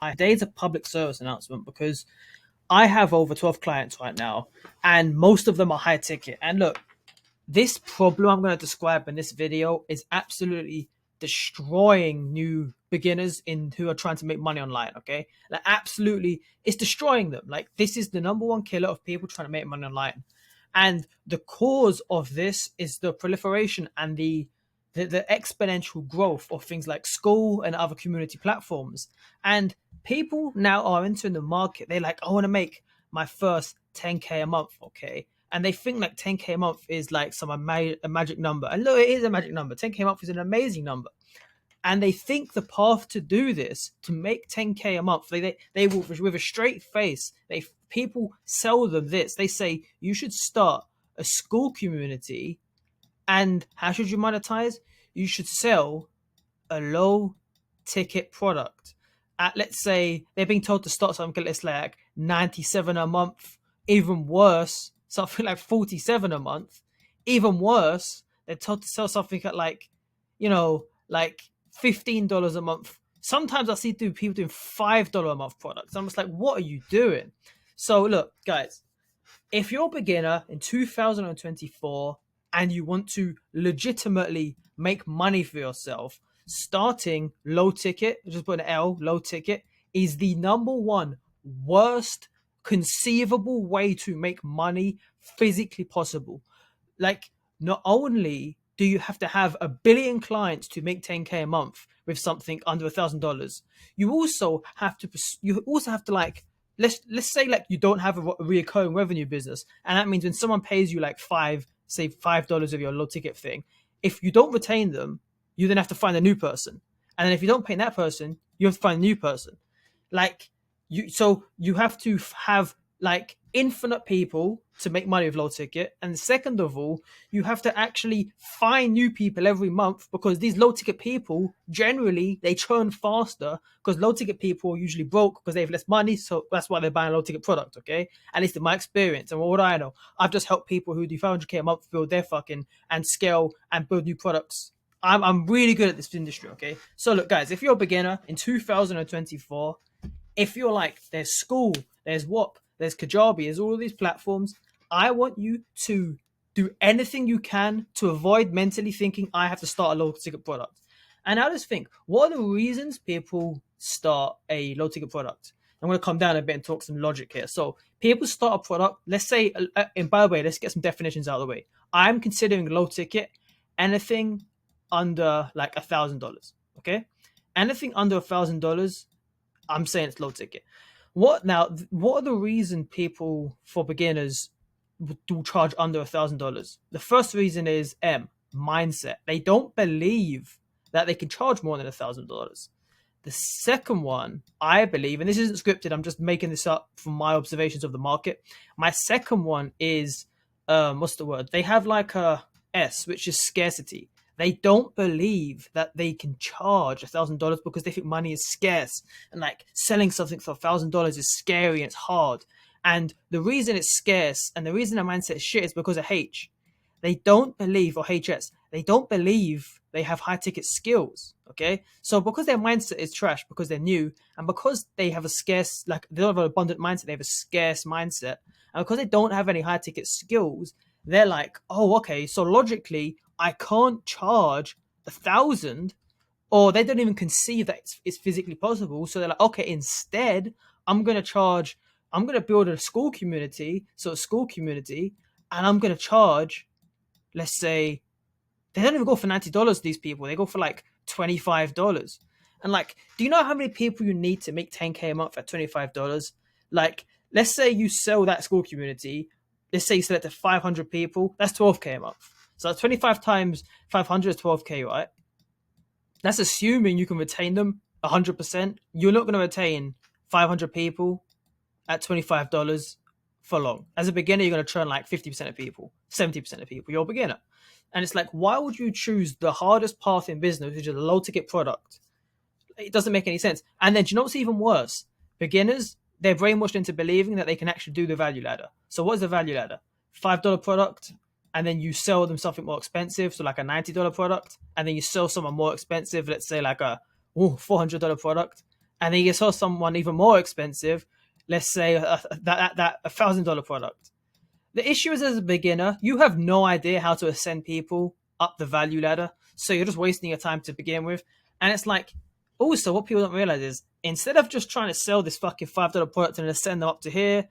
Today's a public service announcement because I have over 12 clients right now, and most of them are high ticket. And look, this problem I'm going to describe in this video is absolutely destroying new beginners in who are trying to make money online. Okay, like absolutely, it's destroying them. Like this is the number one killer of people trying to make money online, and the cause of this is the proliferation and the exponential growth of things like school and other community platforms. And people now are entering the market. They're like, I want to make my first 10K a month. Okay, and they think like 10K a month is like a magic number. And look, it is a magic number. 10K a month is an amazing number. And they think the path to do this, to make 10K a month, they will, with a straight face, people sell them this. They say you should start a school community, and how should you monetize? You should sell a low ticket product at, let's say they're being told to start something that's like 97 a month, even worse something like 47 a month, even worse they're told to sell something at like, like $15 a month. Sometimes I see people doing $5 a month products. I'm just like, what are you doing? So look, guys, if you're a beginner in 2024 and you want to legitimately make money for yourself, starting low ticket, just put an L, low ticket, is the number one worst conceivable way to make money physically possible. Like, not only do you have to have a billion clients to make 10K a month with something under $1,000, you also have to like, let's say like you don't have a recurring revenue business, and that means when someone pays you like $5 of your low ticket thing, if you don't retain them, you then have to find a new person, and then if you don't pay that person, you have to find a new person. Like you have to have like infinite people to make money with low ticket, and second of all, you have to actually find new people every month, because these low ticket people generally they churn faster, because low ticket people are usually broke because they have less money, so that's why they're buying a low ticket product. Okay, at least in my experience, and what I know, I've just helped people who do 500K a month build their fucking and scale and build new products. I'm really good at this industry. Okay, so look guys, if you're a beginner in 2024, if you're like, there's school, there's WAP, there's Kajabi, there's all of these platforms, I want you to do anything you can to avoid mentally thinking I have to start a low ticket product. And now just think, what are the reasons people start a low ticket product? I'm going to come down a bit and talk some logic here. So people start a product, let's say, and by the way, let's get some definitions out of the way. I'm considering low ticket anything under like $1,000. Okay, anything under $1,000, I'm saying it's low ticket. What are the reason people for beginners do charge under $1,000? The first reason is mindset. They don't believe that they can charge more than $1,000. The second one, I believe, and this isn't scripted, I'm just making this up from my observations of the market. My second one is what's the word? They have like a S, which is scarcity. They don't believe that they can charge $1,000 because they think money is scarce, and like selling something for $1,000 is scary and it's hard. And the reason it's scarce and the reason their mindset is shit is because of H. They don't believe, or HS, they don't believe they have high ticket skills. Okay, so because their mindset is trash, because they're new, and because they have a scarce, like they don't have an abundant mindset, they have a scarce mindset, and because they don't have any high ticket skills, they're like, oh, okay, so logically, I can't charge 1,000, or they don't even conceive that it's physically possible. So they're like, okay, instead, I'm going to build a school community, and I'm going to charge, let's say, they don't even go for $90, these people. They go for like $25. And like, do you know how many people you need to make 10K a month at $25? Like, let's say you sell that school community. Let's say you sell it to 500 people. That's 12K a month. So that's 25 times 500 is 12K, right? That's assuming you can retain them 100%. You're not going to retain 500 people at $25 for long. As a beginner, you're going to churn like 50% of people, 70% of people. You're a beginner. And it's like, why would you choose the hardest path in business, which is a low ticket product? It doesn't make any sense. And then, do you know what's even worse? Beginners, they're brainwashed into believing that they can actually do the value ladder. So what is the value ladder? $5 product, and then you sell them something more expensive, so like a $90 product, and then you sell someone more expensive, let's say like a $400 product, and then you sell someone even more expensive, let's say that $1,000 product. The issue is, as a beginner, you have no idea how to ascend people up the value ladder, so you're just wasting your time to begin with. And it's like, also, what people don't realize is, instead of just trying to sell this fucking $5 product and ascend them up to here,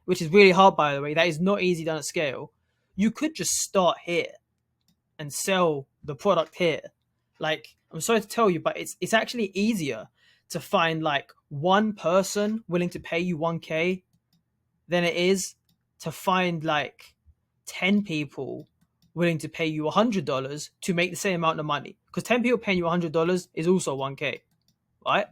which is really hard, by the way, that is not easy done at scale. You could just start here and sell the product here. Like, I'm sorry to tell you, but it's actually easier to find like one person willing to pay you 1K than it is to find like 10 people willing to pay you $100 to make the same amount of money. Because 10 people paying you $100 is also 1K, right?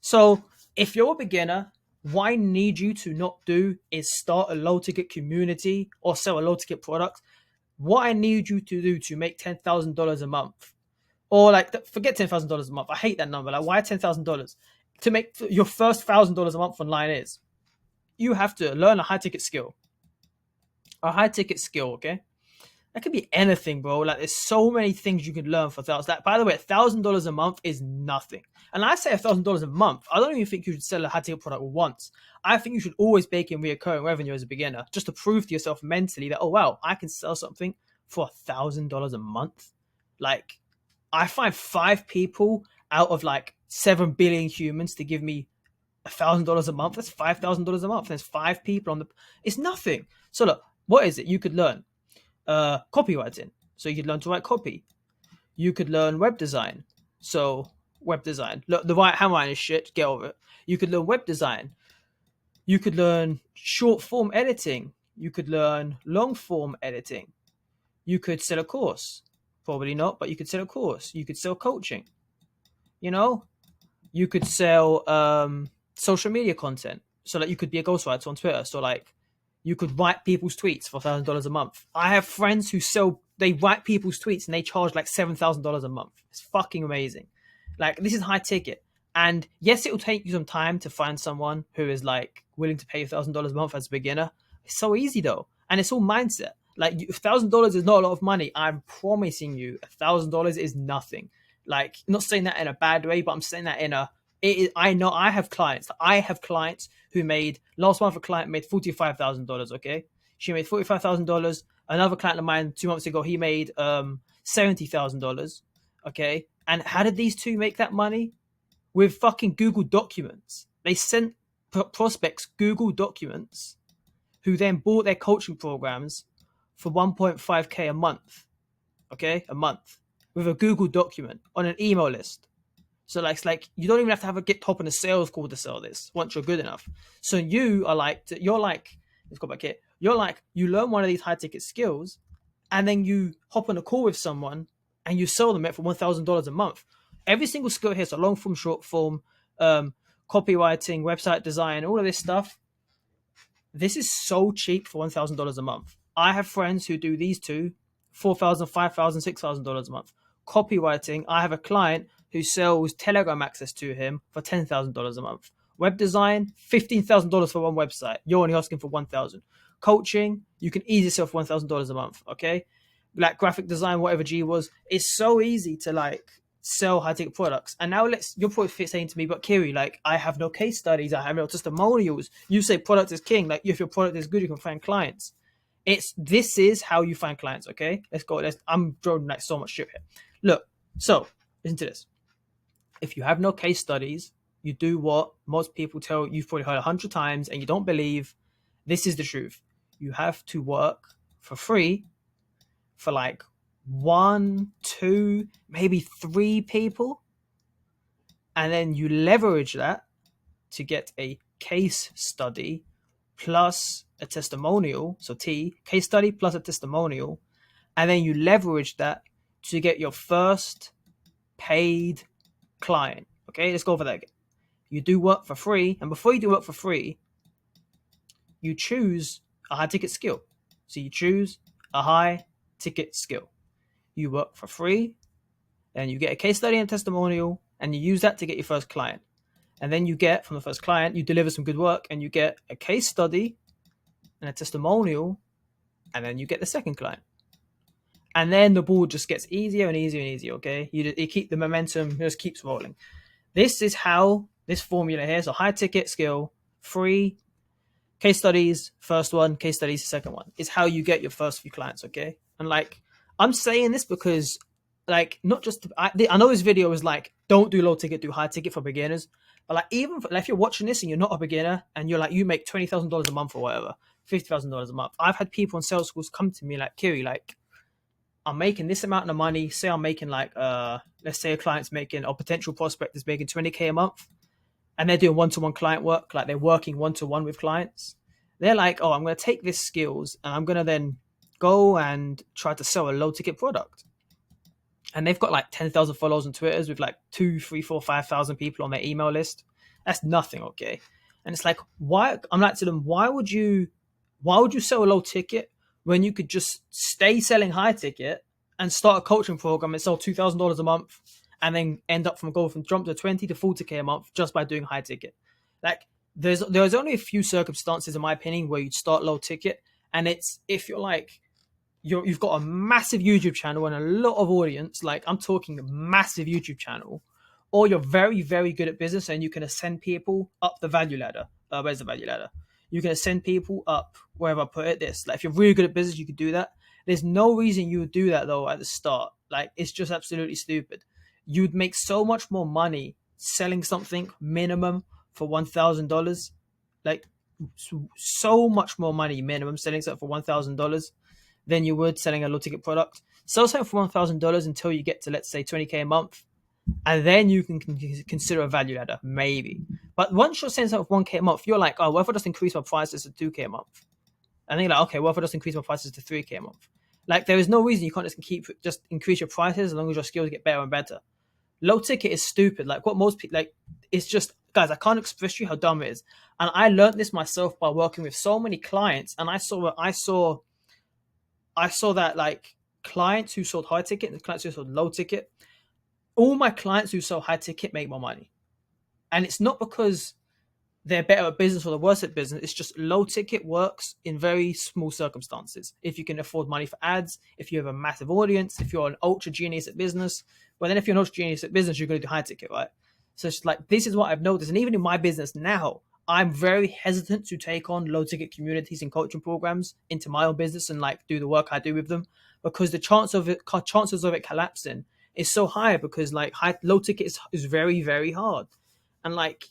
So if you're a beginner, what I need you to not do is start a low ticket community or sell a low ticket product. What I need you to do to make $10,000 a month, or like forget $10,000 a month. I hate that number. Like, why $10,000? To make your first $1,000 a month online is, you have to learn a high ticket skill. A high ticket skill, okay? That could be anything, bro. Like, there's so many things you can learn for thousands. That, by the way, $1,000 a month is nothing. And I say $1,000 a month. I don't even think you should sell a high ticket product once. I think you should always bake in recurring revenue as a beginner, just to prove to yourself mentally that, oh wow, I can sell something for $1,000 a month. Like, I find 5 people out of like 7 billion humans to give me $1,000 a month. That's $5,000 a month. There's 5 people on the. It's nothing. So look, what is it? You could learn copywriting. So you could learn to write copy. You could learn web design. So web design. Look, the right handwriting is shit. Get over it. You could learn web design. You could learn short form editing. You could learn long form editing. You could sell a course. Probably not, but you could sell a course. You could sell coaching. You know, you could sell social media content. So like, you could be a ghostwriter on Twitter. So like, you could write people's tweets for $1,000 a month. I have friends who they write people's tweets and they charge like $7,000 a month. It's fucking amazing. Like, this is high ticket. And yes, it will take you some time to find someone who is like willing to pay $1,000 a month as a beginner. It's so easy though. And it's all mindset. Like, $1,000 is not a lot of money. I'm promising you, $1,000 is nothing. Like, I'm not saying that in a bad way, but I'm saying that in a, I know I have clients who made, last month a client made $45,000. Okay, she made $45,000. Another client of mine 2 months ago, he made $70,000. Okay, and how did these two make that money? With fucking Google Documents. They sent prospects Google Documents, who then bought their coaching programs for 1.5K a month. Okay, a month with a Google document on an email list. So like, it's like, you don't even have to have a get top in a sales call to sell this once you're good enough. So you're like, let's go back here. You're like, you learn one of these high ticket skills, and then you hop on a call with someone and you sell them it for $1,000 a month. Every single skill here, so long form, short form, copywriting, website design, all of this stuff. This is so cheap for $1,000 a month. I have friends who do these two, $4,000, $5,000, $6,000 a month. Copywriting, I have a client who sells Telegram access to him for $10,000 a month. Web design, $15,000 for one website. You're only asking for $1,000. Coaching, you can easily sell for $1,000 a month. Okay, like graphic design, whatever G was, it's so easy to like sell high ticket products. And now you're probably saying to me, but Kiri, like, I have no case studies, I have no testimonials. You say product is king. Like, if your product is good, you can find clients. This is how you find clients. Okay, let's go. I'm throwing like so much shit here. Look, so listen to this. If you have no case studies, you do what most people tell you've probably heard 100 times and you don't believe. This is the truth. You have to work for free for like 1, 2, maybe 3 people, and then you leverage that to get a case study plus a testimonial. So case study plus a testimonial, and then you leverage that to get your first paid client. Okay, let's go over that again. You do work for free, and before you do work for free, you choose a high ticket skill. So you choose a high ticket skill. You work for free, and you get a case study and testimonial, and you use that to get your first client. And then you get, from the first client, you deliver some good work, and you get a case study and a testimonial, and then you get the second client. And then the ball just gets easier and easier and easier. Okay, you keep the momentum, just keeps rolling. This is how this formula here. So high ticket skill, free case studies, first one, case studies, second one, is how you get your first few clients. Okay. And like, I'm saying this because like, not just, I know this video is like, don't do low ticket, do high ticket for beginners. But like, even for, like, if you're watching this and you're not a beginner and you're like, you make $20,000 a month or whatever, $50,000 a month. I've had people in sales schools come to me like, Kiri, like, I'm making this amount of money. Say I'm making like, let's say a client's making, or potential prospect is making 20K a month, and they're doing one-to-one client work, like they're working one-to-one with clients. They're like, oh, I'm going to take these skills and I'm going to then go and try to sell a low ticket product. And they've got like 10,000 followers on Twitter with like 2, 3, 4, 5,000 people on their email list. That's nothing, okay? And it's like, why? I'm like to them, why would you sell a low ticket when you could just stay selling high ticket and start a coaching program and sell $2,000 a month and then end up from jump to 20 to 40K a month just by doing high ticket? Like, there's only a few circumstances, in my opinion, where you'd start low ticket, and it's if you're like, you've got a massive YouTube channel and a lot of audience, like I'm talking a massive YouTube channel, or you're very, very good at business and you can ascend people up the value ladder. Where's the value ladder? You can ascend people up, wherever I put it, this. Like if you're really good at business, you could do that. There's no reason you would do that though at the start. Like it's just absolutely stupid. You'd make so much more money selling something minimum for $1,000. Like so much more money minimum selling something for $1,000 than you would selling a low ticket product. Sell something for $1,000 until you get to, let's say, 20K a month, and then you can consider a value ladder, maybe. But once you're selling something for 1K a month, you're like, oh, what if I just increase my prices to 2K a month? And then you're like, okay, what if I just increase my prices to 3K a month? Like, there is no reason you can't just increase your prices as long as your skills get better and better. Low ticket is stupid. Like what most people like, it's just, guys, I can't express to you how dumb it is. And I learned this myself by working with so many clients, and I saw that like clients who sold high ticket and clients who sold low ticket, all my clients who sell high ticket make more money. And it's not because they're better at business or they're worse at business. It's just low ticket works in very small circumstances. If you can afford money for ads, if you have a massive audience, if you're an ultra genius at business, well, then if you're an ultra genius at business, you're going to do high ticket, right? So it's like, this is what I've noticed. And even in my business now, I'm very hesitant to take on low ticket communities and coaching programs into my own business and like do the work I do with them, because the chances of it collapsing is so high, because like low ticket is very, very hard. And like,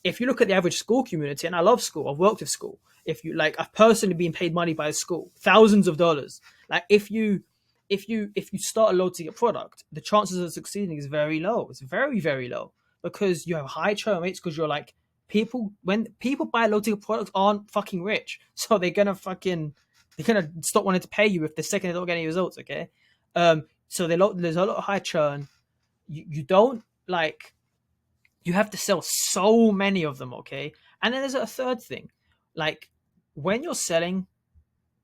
if you look at the average school community, and I love school, I've worked with school. If you like, I've personally been paid money by a school, thousands of dollars. Like if you start a low ticket product, the chances of succeeding is very low. It's very, very low, because you have high churn rates, because you're like, when people buy low ticket products aren't fucking rich. So they're gonna stop wanting to pay you if the second they don't get any results, okay? So there's a lot of high churn. You don't like, you have to sell so many of them, okay? And then there's a third thing. Like when you're selling,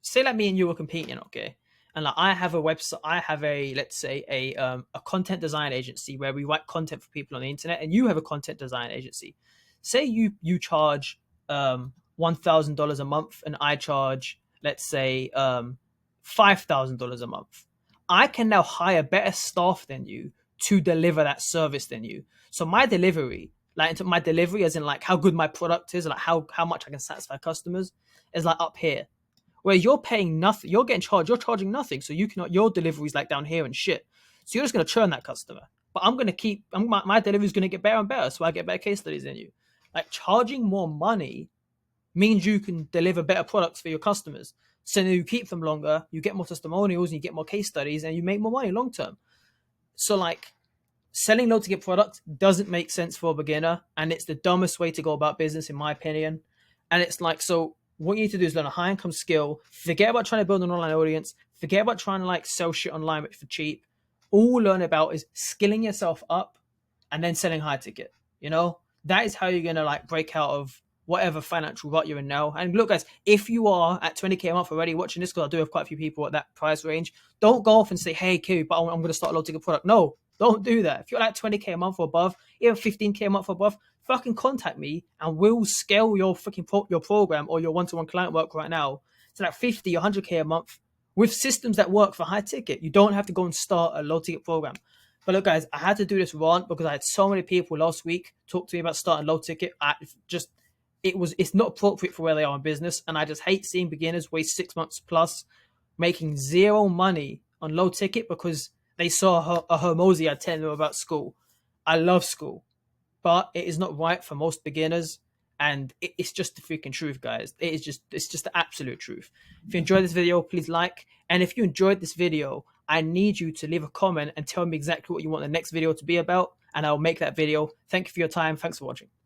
say like me and you were competing, okay? And like I have a website, I have let's say a content design agency where we write content for people on the internet, and you have a content design agency. Say you charge $1,000 a month, and I charge, let's say, $5,000 a month. I can now hire better staff than you to deliver that service than you. So my delivery, as in like how good my product is, like how much I can satisfy customers, is like up here. Where you're paying nothing, you're charging nothing. So your delivery is like down here and shit. So you're just gonna churn that customer. But my delivery is gonna get better and better, so I get better case studies than you. Like charging more money means you can deliver better products for your customers. So you keep them longer, you get more testimonials, and you get more case studies, and you make more money long term. So like, selling low ticket products doesn't make sense for a beginner, and it's the dumbest way to go about business, in my opinion. And it's like, so what you need to do is learn a high income skill. Forget about trying to build an online audience. Forget about trying to like sell shit online for cheap. All learn about is skilling yourself up and then selling high ticket. You know, that is how you're going to like break out of whatever financial rut you're in now. And look, guys, if you are at 20K a month already watching this, because I do have quite a few people at that price range, don't go off and say, hey, Q, but I'm going to start a low ticket product. No, don't do that. If you're like 20K a month or above, even 15K a month or above, fucking contact me and we'll scale your your program or your one-to-one client work right now to like 50 or 100K a month with systems that work for high ticket. You don't have to go and start a low ticket program. But look, guys, I had to do this rant because I had so many people last week talk to me about starting low ticket. It's not appropriate for where they are in business, and I just hate seeing beginners waste 6 months plus making zero money on low ticket because they saw a Hermosi telling them about school. I love school, but it is not right for most beginners. And it's just the freaking truth, guys. It's just the absolute truth. If you enjoyed this video, please like. And if you enjoyed this video, I need you to leave a comment and tell me exactly what you want the next video to be about, and I'll make that video. Thank you for your time. Thanks for watching.